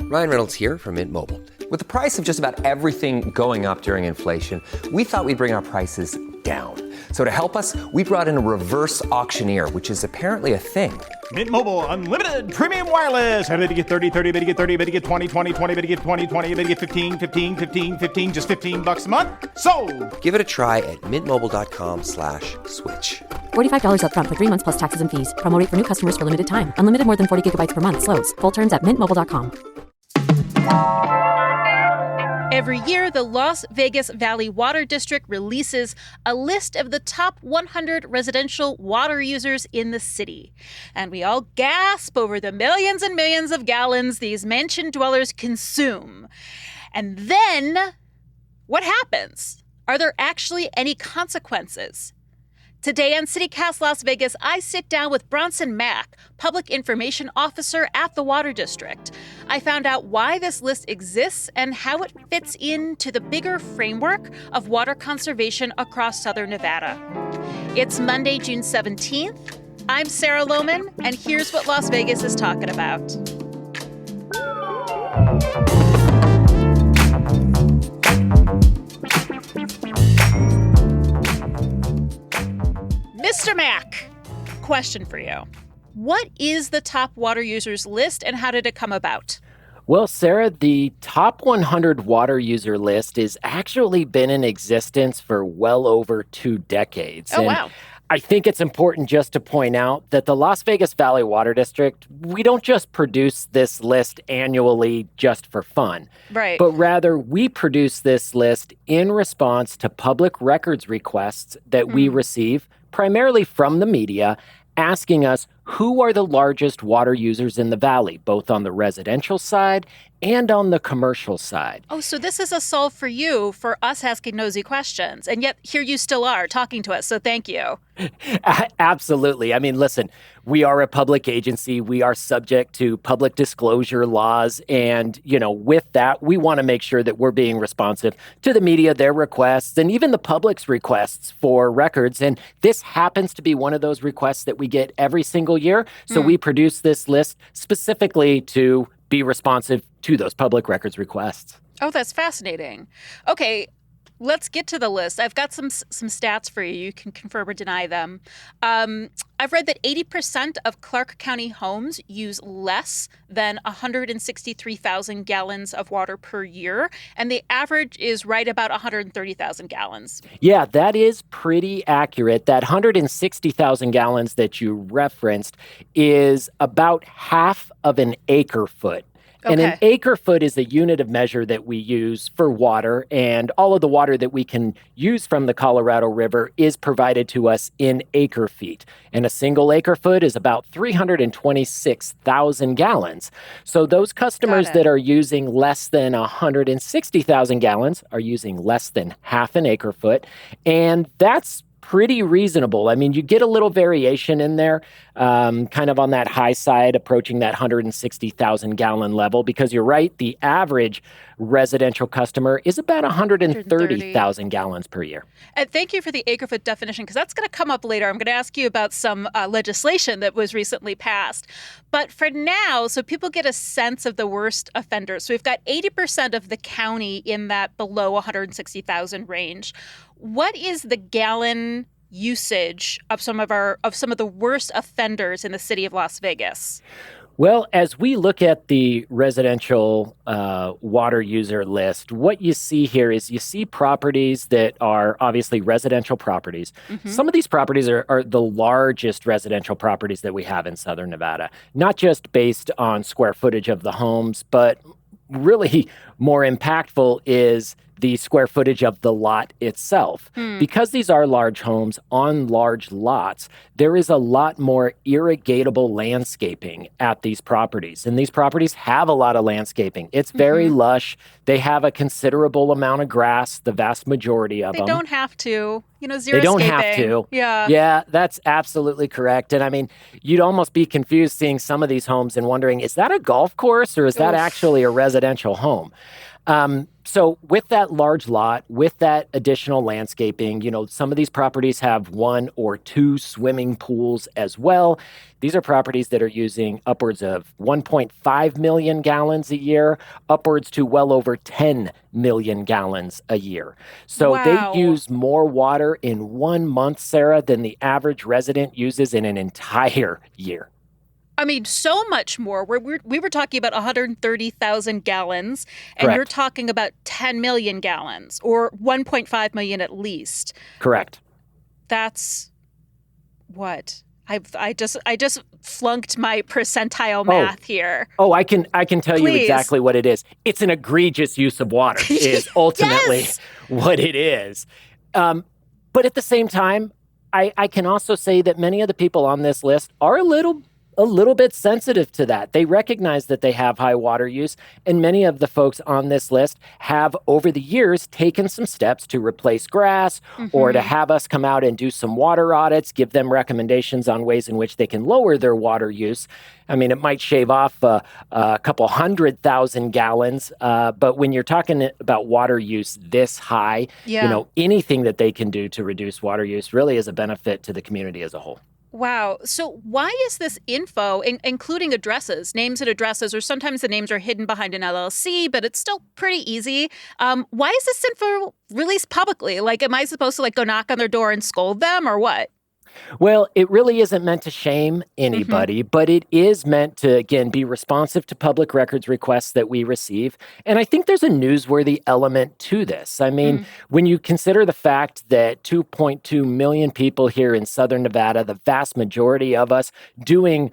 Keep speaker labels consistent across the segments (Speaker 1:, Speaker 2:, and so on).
Speaker 1: Ryan Reynolds here from Mint Mobile. With the price of just about everything going up during inflation, we thought we'd bring our prices down. So to help us, we brought in a reverse auctioneer, which is apparently a thing.
Speaker 2: Mint Mobile Unlimited Premium Wireless. How to get 30, 30, bit to get 30, bit to get 20, 20, 20, bit to get 20, 20, bit to get 15, 15, 15, 15, just $15 a month? Sold!
Speaker 1: Give it a try at mintmobile.com/switch.
Speaker 3: $45 up front for 3 months plus taxes and fees. Promo rate for new customers for limited time. Unlimited more than 40 gigabytes per month. Slows full terms at mintmobile.com.
Speaker 4: Every year, the Las Vegas Valley Water District releases a list of the top 100 residential water users in the city. And we all gasp over the millions and millions of gallons these mansion dwellers consume. And then, what happens? Are there actually any consequences? Today on CityCast Las Vegas, I sit down with Bronson Mack, Public Information Officer at the Water District. I found out why this list exists and how it fits into the bigger framework of water conservation across Southern Nevada. It's Monday, June 17th. I'm Sarah Lohman, and here's what Las Vegas is talking about. Mr. Mack, question for you. What is the top water users list and how did it come about?
Speaker 5: Well, Sarah, the top 100 water user list has actually been in existence for well over 2 decades.
Speaker 4: Oh, wow.
Speaker 5: I think it's important just to point out that the Las Vegas Valley Water District, we don't just produce this list annually just for fun.
Speaker 4: Right.
Speaker 5: But rather, we produce this list in response to public records requests that we receive primarily from the media, asking us who are the largest water users in the valley, both on the residential side and on the commercial side.
Speaker 4: Oh, so this is a solve for you for us asking nosy questions. And yet here you still are talking to us. So thank you.
Speaker 5: Absolutely. I mean, listen, we are a public agency. We are subject to public disclosure laws. And, with that, we want to make sure that we're being responsive to the media, their requests, and even the public's requests for records. And this happens to be one of those requests that we get every single year. So we produce this list specifically to be responsive to those public records requests.
Speaker 4: Oh, that's fascinating. Okay, let's get to the list. I've got some stats for you. You can confirm or deny them. I've read that 80% of Clark County homes use less than 163,000 gallons of water per year, and the average is right about 130,000 gallons.
Speaker 5: Yeah, that is pretty accurate. That 160,000 gallons that you referenced is about half of an acre foot. And an acre foot is a unit of measure that we use for water, and all of the water that we can use from the Colorado River is provided to us in acre feet. And a single acre foot is about 326,000 gallons. So those customers that are using less than 160,000 gallons are using less than half an acre foot, and that's pretty reasonable. I mean, you get a little variation in there, kind of on that high side, approaching that 160,000 gallon level, because you're right, the average residential customer is about 130,000 gallons per year.
Speaker 4: And thank you for the acre foot definition, because that's going to come up later. I'm going to ask you about some legislation that was recently passed. But for now, so people get a sense of the worst offenders. So we've got 80% of the county in that below 160,000 range. What is the gallon usage of some of the worst offenders in the city of Las Vegas?
Speaker 5: Well, as we look at the residential water user list, what you see here is you see properties that are obviously residential properties. Some of these properties are the largest residential properties that we have in Southern Nevada, not just based on square footage of the homes, but really more impactful is the square footage of the lot itself. Because these are large homes on large lots, there is a lot more irrigatable landscaping at these properties. And these properties have a lot of landscaping. It's very lush. They have a considerable amount of grass, the vast majority of them.
Speaker 4: They don't have to. Zero
Speaker 5: They don't have to. Yeah, that's absolutely correct. And I mean, you'd almost be confused seeing some of these homes and wondering, is that a golf course or is that actually a residential home? So with that large lot, with that additional landscaping, some of these properties have 1 or 2 swimming pools as well. These are properties that are using upwards of 1.5 million gallons a year, upwards to well over 10 million gallons a year. So
Speaker 4: Wow.
Speaker 5: they use more water in 1 month, Sarah, than the average resident uses in an entire year.
Speaker 4: I mean, so much more. We were talking about 130,000 gallons, and
Speaker 5: Correct.
Speaker 4: you're talking about 10 million gallons, or 1.5 million at least.
Speaker 5: Correct.
Speaker 4: That's what? I just flunked my percentile math here.
Speaker 5: Oh, I can tell you
Speaker 4: Please.
Speaker 5: exactly what it is. It's an egregious use of water is ultimately
Speaker 4: Yes.
Speaker 5: what it is. But at the same time, I can also say that many of the people on this list are a little bit sensitive to that. They recognize that they have high water use, and many of the folks on this list have, over the years, taken some steps to replace grass or to have us come out and do some water audits, give them recommendations on ways in which they can lower their water use. I mean, it might shave off a couple 100,000 gallons, but when you're talking about water use this high, anything that they can do to reduce water use really is a benefit to the community as a whole.
Speaker 4: Wow. So why is this info, including addresses, names and addresses, or sometimes the names are hidden behind an LLC, but it's still pretty easy. Why is this info released publicly? Like, am I supposed to go knock on their door and scold them or what?
Speaker 5: Well, it really isn't meant to shame anybody, but it is meant to, again, be responsive to public records requests that we receive. And I think there's a newsworthy element to this. I mean, when you consider the fact that 2.2 million people here in Southern Nevada, the vast majority of us doing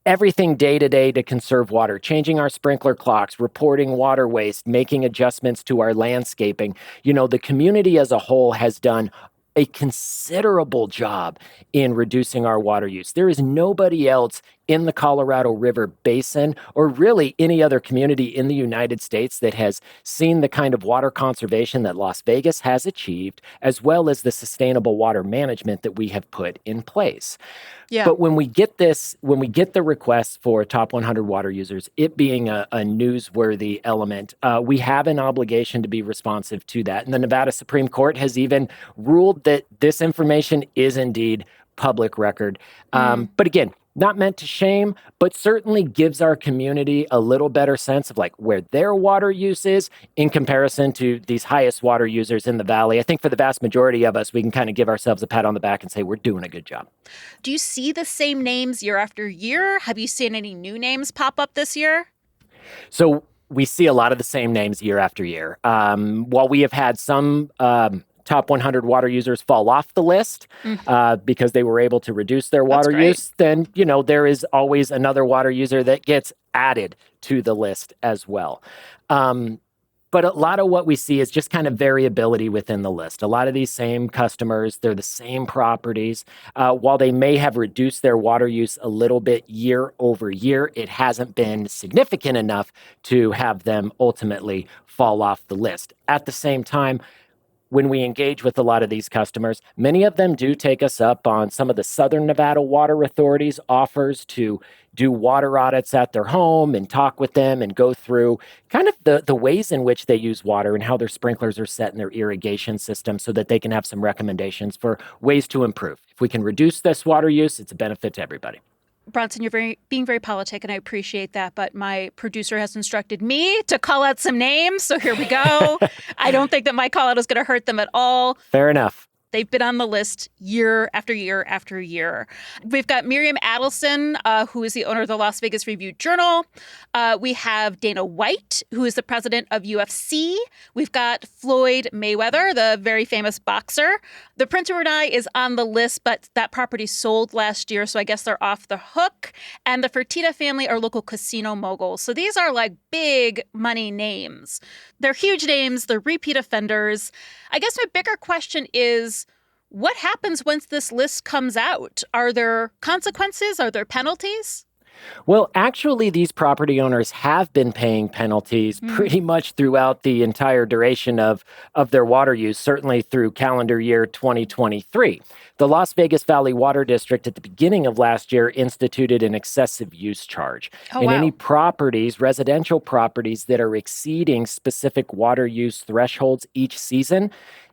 Speaker 5: everything day to day to conserve water, changing our sprinkler clocks, reporting water waste, making adjustments to our landscaping, the community as a whole has done a considerable job in reducing our water use. There is nobody else in the Colorado River Basin, or really any other community in the United States, that has seen the kind of water conservation that Las Vegas has achieved, as well as the sustainable water management that we have put in place.
Speaker 4: Yeah.
Speaker 5: But when we get the requests for top 100 water users, it being a newsworthy element, we have an obligation to be responsive to that. And the Nevada Supreme Court has even ruled that this information is indeed public record. But again, not meant to shame, but certainly gives our community a little better sense of where their water use is in comparison to these highest water users in the valley. I think for the vast majority of us, we can kind of give ourselves a pat on the back and say we're doing a good job.
Speaker 4: Do you see the same names year after year? Have you seen any new names pop up this year?
Speaker 5: So we see a lot of the same names year after year. While we have had some top 100 water users fall off the list because they were able to reduce their water use, then, there is always another water user that gets added to the list as well. But a lot of what we see is just kind of variability within the list. A lot of these same customers, they're the same properties. While they may have reduced their water use a little bit year over year, it hasn't been significant enough to have them ultimately fall off the list. At the same time, when we engage with a lot of these customers, many of them do take us up on some of the Southern Nevada Water Authority's offers to do water audits at their home and talk with them and go through kind of the ways in which they use water and how their sprinklers are set in their irrigation system so that they can have some recommendations for ways to improve. If we can reduce this water use, it's a benefit to everybody.
Speaker 4: Bronson, you're being very politic, and I appreciate that, but my producer has instructed me to call out some names, so here we go. I don't think that my call out is going to hurt them at all.
Speaker 5: Fair enough.
Speaker 4: They've been on the list year after year after year. We've got Miriam Adelson, who is the owner of the Las Vegas Review-Journal. We have Dana White, who is the president of UFC. We've got Floyd Mayweather, the very famous boxer. The Prince of Brunei is on the list, but that property sold last year, so I guess they're off the hook. And the Fertitta family are local casino moguls. So these are big money names. They're huge names. They're repeat offenders. I guess my bigger question is, what happens once this list comes out? Are there consequences? Are there penalties?
Speaker 5: Well, actually, these property owners have been paying penalties pretty much throughout the entire duration of their water use, certainly through calendar year 2023. The Las Vegas Valley Water District at the beginning of last year instituted an excessive use charge.
Speaker 4: Oh,
Speaker 5: And
Speaker 4: wow.
Speaker 5: any properties, residential properties that are exceeding specific water use thresholds each season,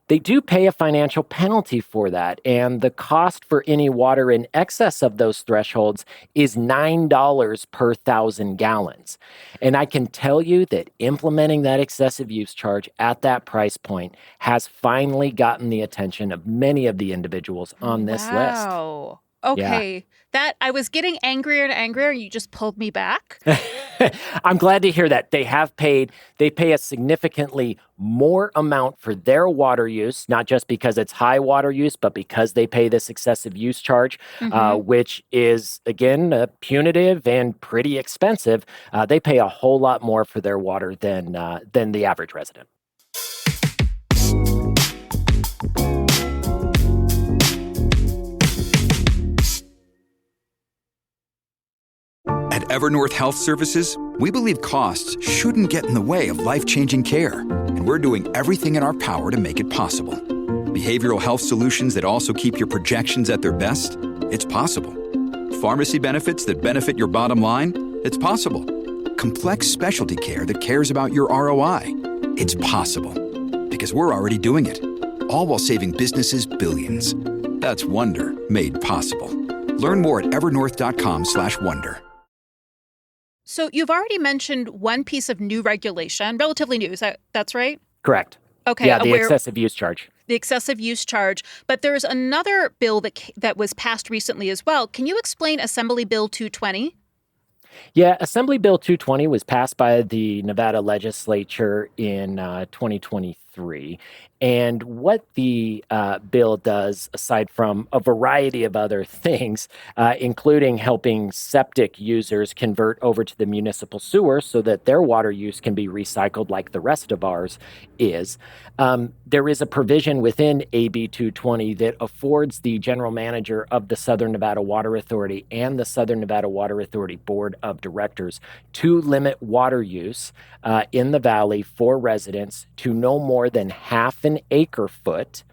Speaker 5: they do pay a financial penalty for that. And the cost for any water in excess of those thresholds is $9 per 1,000 gallons. And I can tell you that implementing that excessive use charge at that price point has finally gotten the attention of many of the individuals on this list.
Speaker 4: Wow. Okay. That I was getting angrier and angrier. You just pulled me back.
Speaker 5: I'm glad to hear that. They pay a significantly more amount for their water use, not just because it's high water use, but because they pay this excessive use charge, which is, again, punitive and pretty expensive. They pay a whole lot more for their water than the average resident.
Speaker 6: At Evernorth Health Services, we believe costs shouldn't get in the way of life-changing care, and we're doing everything in our power to make it possible. Behavioral health solutions that also keep your projections at their best? It's possible. Pharmacy benefits that benefit your bottom line? It's possible. Complex specialty care that cares about your ROI? It's possible. Because we're already doing it. All while saving businesses billions. That's Wonder made possible. Learn more at evernorth.com/wonder.
Speaker 4: So you've already mentioned one piece of new regulation, relatively new. That's right?
Speaker 5: Correct.
Speaker 4: Okay.
Speaker 5: Yeah, the excessive use charge.
Speaker 4: The excessive use charge. But there's another bill that was passed recently as well. Can you explain Assembly Bill 220?
Speaker 5: Yeah, Assembly Bill 220 was passed by the Nevada legislature in 2023. And what the bill does, aside from a variety of other things, including helping septic users convert over to the municipal sewer so that their water use can be recycled like the rest of ours is, there is a provision within AB 220 that affords the general manager of the Southern Nevada Water Authority and the Southern Nevada Water Authority Board of Directors to limit water use in the valley for residents to no more than half an acre foot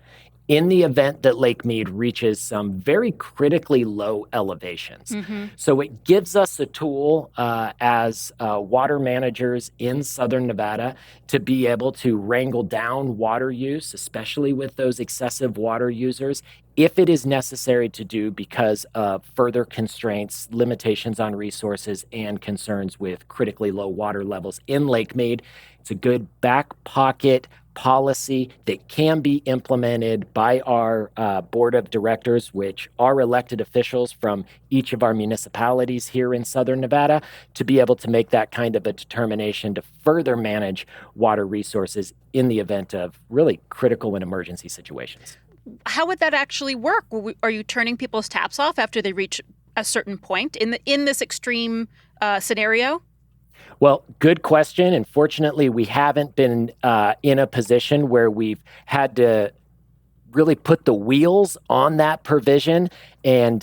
Speaker 5: in the event that Lake Mead reaches some very critically low elevations. So it gives us a tool as water managers in Southern Nevada to be able to wrangle down water use, especially with those excessive water users, if it is necessary to do because of further constraints, limitations on resources, and concerns with critically low water levels in Lake Mead. It's a good back pocket policy that can be implemented by our board of directors, which are elected officials from each of our municipalities here in Southern Nevada, to be able to make that kind of a determination to further manage water resources in the event of really critical and emergency situations.
Speaker 4: How would that actually work? Are you turning people's taps off after they reach a certain point in this extreme scenario?
Speaker 5: Well, good question. And fortunately, we haven't been in a position where we've had to really put the wheels on that provision and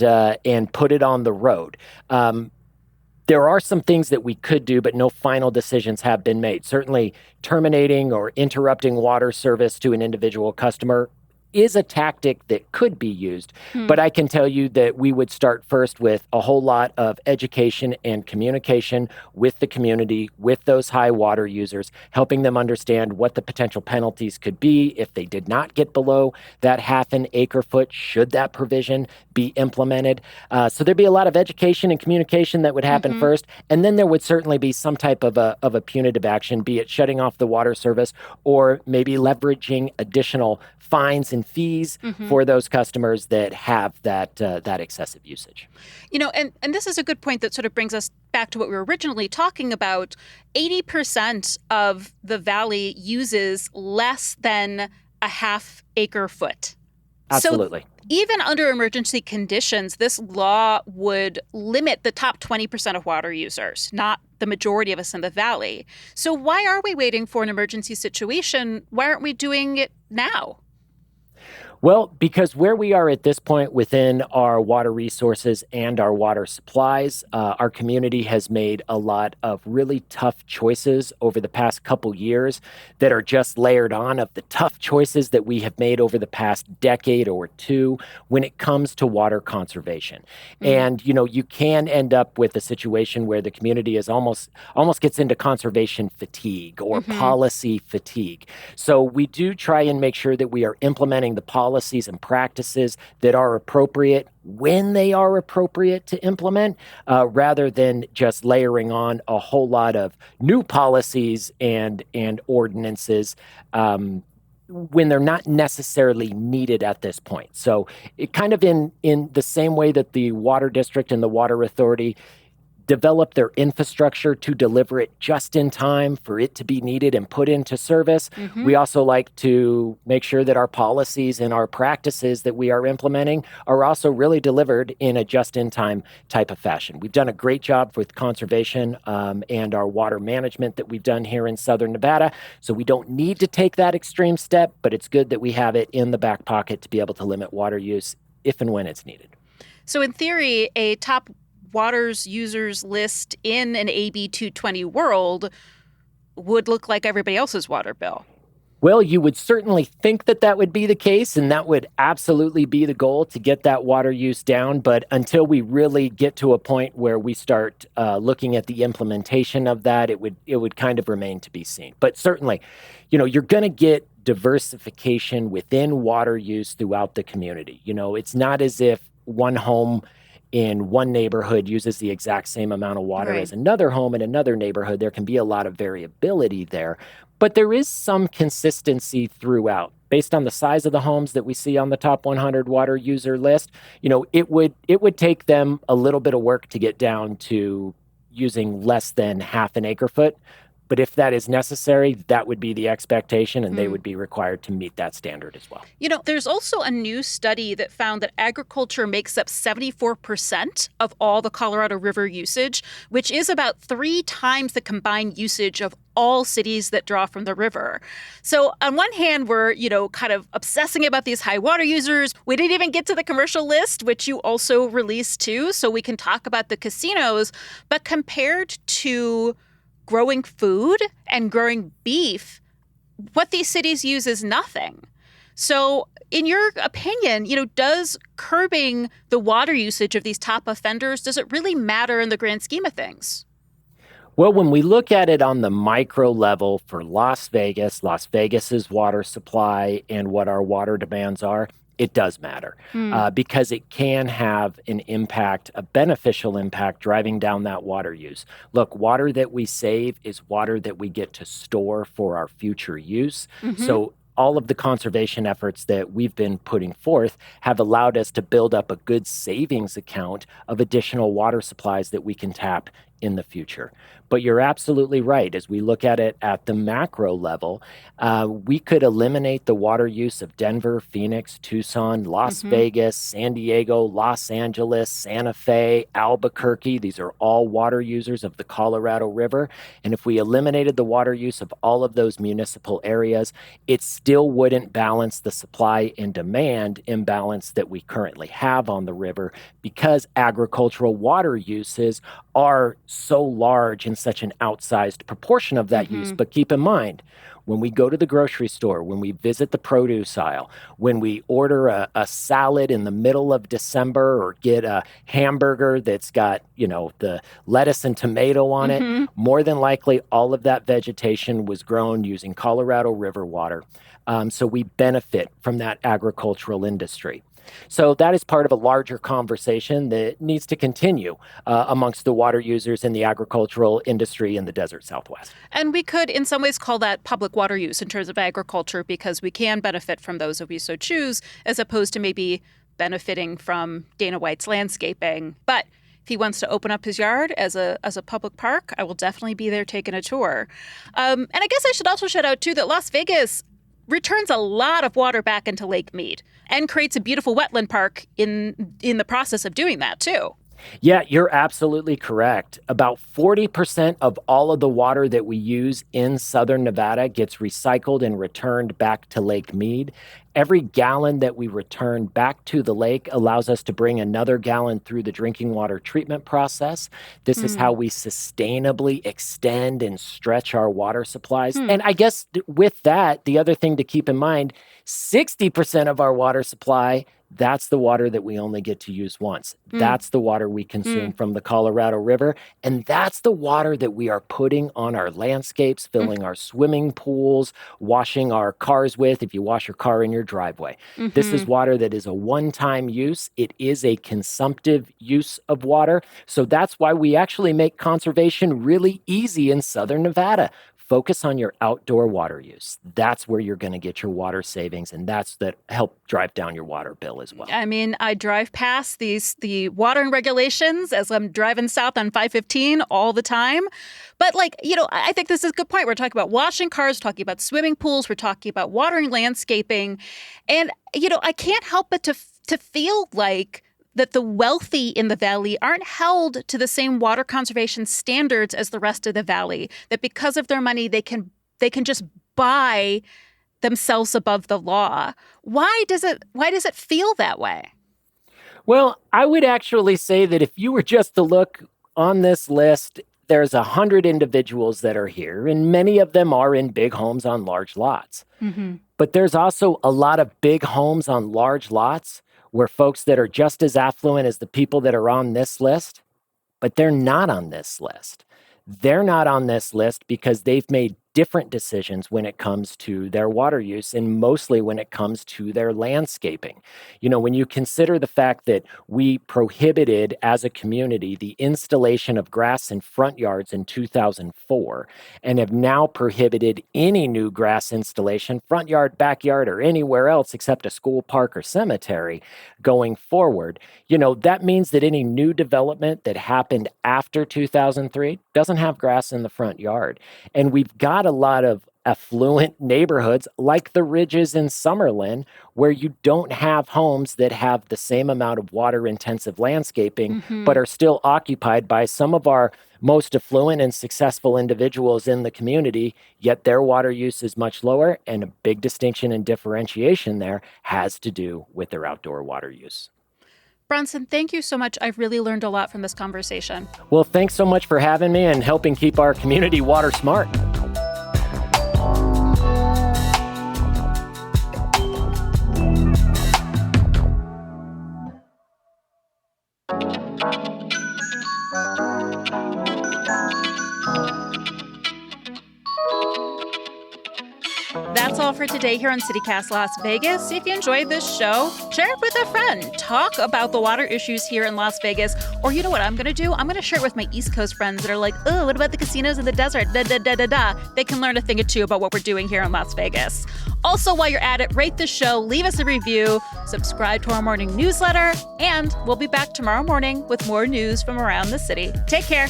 Speaker 5: put it on the road. There are some things that we could do, but no final decisions have been made. Certainly, terminating or interrupting water service to an individual customer is a tactic that could be used. But I can tell you that we would start first with a whole lot of education and communication with the community, with those high water users, helping them understand what the potential penalties could be if they did not get below that half an acre foot, should that provision be implemented. So there'd be a lot of education and communication that would happen first. And then there would certainly be some type of a punitive action, be it shutting off the water service or maybe leveraging additional fines and fees for those customers that have that excessive usage.
Speaker 4: You know, and this is a good point that sort of brings us back to what we were originally talking about. 80% of the valley uses less than a half acre foot.
Speaker 5: Absolutely.
Speaker 4: So even under emergency conditions, this law would limit the top 20% of water users, not the majority of us in the valley. So why are we waiting for an emergency situation? Why aren't we doing it now?
Speaker 5: Well, because where we are at this point within our water resources and our water supplies, our community has made a lot of really tough choices over the past couple years that are just layered on of the tough choices that we have made over the past decade or two when it comes to water conservation. And, you can end up with a situation where the community is almost gets into conservation fatigue or policy fatigue. So we do try and make sure that we are implementing the policies and practices that are appropriate when they are appropriate to implement, rather than just layering on a whole lot of new policies and ordinances when they're not necessarily needed at this point. So it kind of in the same way that the Water District and the Water Authority develop their infrastructure to deliver it just in time for it to be needed and put into service. We also like to make sure that our policies and our practices that we are implementing are also really delivered in a just-in-time type of fashion. We've done a great job with conservation and our water management that we've done here in Southern Nevada, so we don't need to take that extreme step, but it's good that we have it in the back pocket to be able to limit water use if and when it's needed.
Speaker 4: So in theory, a top water's users list in an AB 220 world would look like everybody else's water bill.
Speaker 5: Well, you would certainly think that that would be the case, and that would absolutely be the goal to get that water use down. But until we really get to a point where we start looking at the implementation of that, it would kind of remain to be seen. But certainly, you're going to get diversification within water use throughout the community. It's not as if one home in one neighborhood uses the exact same amount of water as another home in another neighborhood. There can be a lot of variability there, but there is some consistency throughout. Based on the size of the homes that we see on the top 100 water user list, it would take them a little bit of work to get down to using less than half an acre foot. But if that is necessary, that would be the expectation, and they would be required to meet that standard as well.
Speaker 4: There's also a new study that found that agriculture makes up 74% of all the Colorado River usage, which is about 3 times the combined usage of all cities that draw from the river. So on one hand, we're, kind of obsessing about these high water users. We didn't even get to the commercial list, which you also released too, so we can talk about the casinos. But compared to growing food and growing beef, what these cities use is nothing. So in your opinion, does curbing the water usage of these top offenders, does it really matter in the grand scheme of things?
Speaker 5: Well, when we look at it on the micro level for Las Vegas's water supply and what our water demands are, it does matter because it can have an impact, a beneficial impact, driving down that water use. Look, water that we save is water that we get to store for our future use. So all of the conservation efforts that we've been putting forth have allowed us to build up a good savings account of additional water supplies that we can tap in the future. But you're absolutely right. As we look at it at the macro level, we could eliminate the water use of Denver, Phoenix, Tucson, Las Vegas, San Diego, Los Angeles, Santa Fe, Albuquerque. These are all water users of the Colorado River. And if we eliminated the water use of all of those municipal areas, it still wouldn't balance the supply and demand imbalance that we currently have on the river because agricultural water uses are so large and such an outsized proportion of that use. But keep in mind, when we go to the grocery store, when we visit the produce aisle, when we order a salad in the middle of December or get a hamburger that's got, the lettuce and tomato on it, more than likely all of that vegetation was grown using Colorado River water. So we benefit from that agricultural industry. So that is part of a larger conversation that needs to continue amongst the water users in the agricultural industry in the desert Southwest.
Speaker 4: And we could, in some ways, call that public water use in terms of agriculture because we can benefit from those if we so choose, as opposed to maybe benefiting from Dana White's landscaping. But if he wants to open up his yard as a public park, I will definitely be there taking a tour. And I guess I should also shout out, too, that Las Vegas returns a lot of water back into Lake Mead and creates a beautiful wetland park in the process of doing that, too.
Speaker 5: Yeah, you're absolutely correct. About 40% of all of the water that we use in Southern Nevada gets recycled and returned back to Lake Mead. Every gallon that we return back to the lake allows us to bring another gallon through the drinking water treatment process. This is how we sustainably extend and stretch our water supplies. And I guess with that, the other thing to keep in mind, 60% of our water supply, that's the water that we only get to use once. That's the water we consume from the Colorado River. And that's the water that we are putting on our landscapes, filling our swimming pools, washing our cars with if you wash your car in your driveway. This is water that is a one-time use. It is a consumptive use of water. So that's why we actually make conservation really easy in Southern Nevada. Focus on your outdoor water use. That's where you're going to get your water savings, and that's that help drive down your water bill as well.
Speaker 4: I mean, I drive past the watering regulations as I'm driving south on 515 all the time. But I think this is a good point. We're talking about washing cars, talking about swimming pools, we're talking about watering landscaping. And, I can't help but to feel like that the wealthy in the valley aren't held to the same water conservation standards as the rest of the valley, that because of their money, they can just buy themselves above the law. Why does it feel that way?
Speaker 5: Well, I would actually say that if you were just to look on this list, there's 100 individuals that are here, and many of them are in big homes on large lots. But there's also a lot of big homes on large lots where folks that are just as affluent as the people that are on this list, but they're not on this list. They're not on this list because they've made different decisions when it comes to their water use and mostly when it comes to their landscaping. When you consider the fact that we prohibited as a community the installation of grass in front yards in 2004 and have now prohibited any new grass installation, front yard, backyard, or anywhere else except a school, park, or cemetery going forward, that means that any new development that happened after 2003 doesn't have grass in the front yard. And we've got a lot of affluent neighborhoods like the Ridges in Summerlin, where you don't have homes that have the same amount of water-intensive landscaping, but are still occupied by some of our most affluent and successful individuals in the community, yet their water use is much lower, and a big distinction and differentiation there has to do with their outdoor water use.
Speaker 4: Bronson, thank you so much. I've really learned a lot from this conversation.
Speaker 5: Well, thanks so much for having me and helping keep our community water smart.
Speaker 4: That's all for today here on CityCast Las Vegas. If you enjoyed this show, share it with a friend. Talk about the water issues here in Las Vegas. Or you know what I'm going to do? I'm going to share it with my East Coast friends that are like, oh, what about the casinos in the desert? Da, da, da, da, da. They can learn a thing or two about what we're doing here in Las Vegas. Also, while you're at it, rate the show, leave us a review, subscribe to our morning newsletter, and we'll be back tomorrow morning with more news from around the city. Take care.